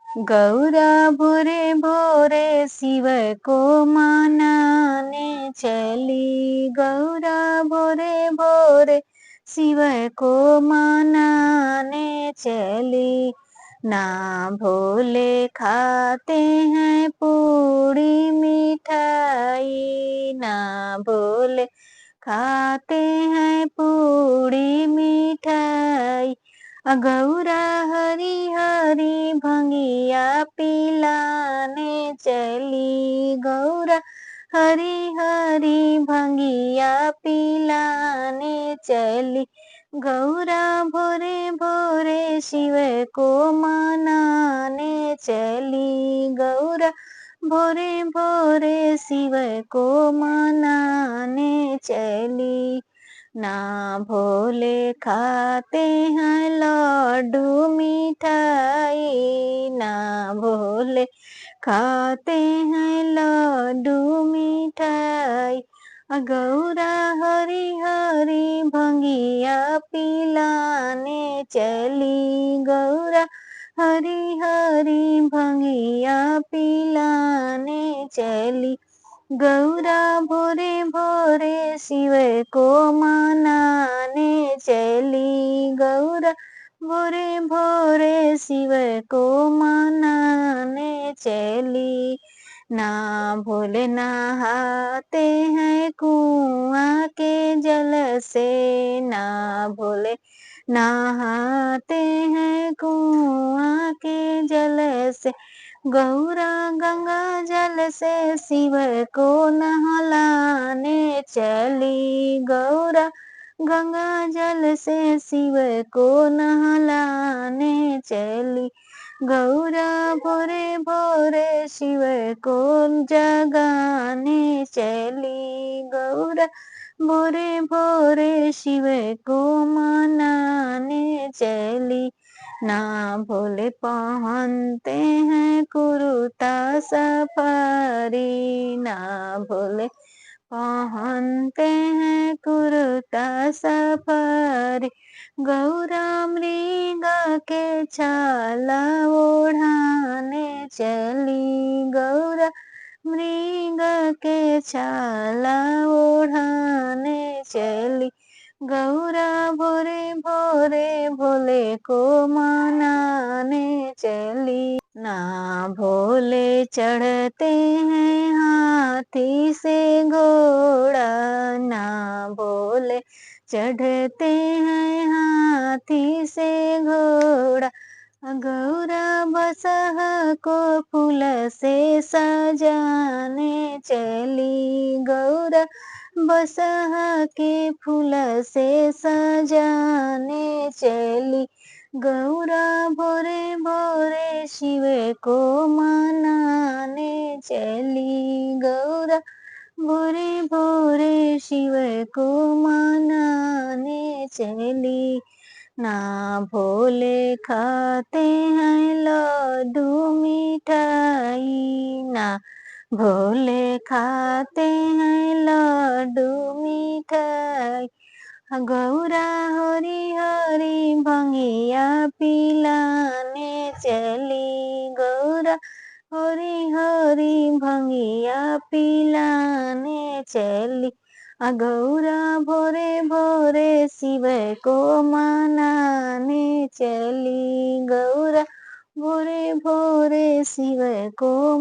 गौरा भोरे भोरे शिव को मनाने चली। गौरा भोरे भोरे शिव को मनाने चली। ना भोले खाते हैं पूड़ी मिठाई, ना भोले खाते हैं पूड़ी मिठाई। गौरा हरी हरी भंगिया पिलाने चली। गौरा हरी हरी भंगिया पिलाने चली। गौरा भोरे भोरे शिव को मनाने चली। गौरा भोरे भोरे शिव को मनाने चली। ना भोले खाते हैं लड्डू मिठाई, ना भोले खाते हैं लड्डू मिठाई। गौरा हरी हरी भंगिया पिलाने चली। गौरा हरी हरी भंगिया पिलाने चली। गौरा भोरे भोरे शिव को मनाने चली। गौरा भोरे भोरे शिव को मनाने चली। ना भोले नहाते हैं कुआं के जल से, ना भोले नहाते हैं कुआं के जल से। गौरा गंगा जल से शिव को नहलाने चली। गौरा गंगा जल से शिव को नहलाने चली। गौरा भोरे भोरे शिव को जगाने चली। गौरा भोरे भोरे शिव को मनाने चली। ना भोले पहनते हैं कुर्ता सफारी, ना भोले पहनते हैं कुर्ता सफारी। गौरा मृग के छाला ओढ़ाने चली। गौरा मृग के छाला ओढ़ाने चली। गौरा भोरे भोरे भोले को मनाने चली। ना भोले चढ़ते हैं हाथी से घोड़ा, ना भोले चढ़ते हैं हाथी से घोड़ा। गौरा बसहा को फूल से सजाने चली। गौरा बसहा के फूल से सजाने चली। गौरा भोरे भोरे शिव को मनाने चली। गौरा भोरे भोरे शिव को मनाने चली। ना भोले खाते हैं लड्डू मिठाई, ना भोले खाते हैं लड्डू मिठाई। गौरा हरी हरी भंगिया पिलाने चली। गौरा हरी हरी भंगिया पिलाने चली। गौरा भोरे भोरे शिव को मनाने चली। गौरा भोरे भोरे शिव को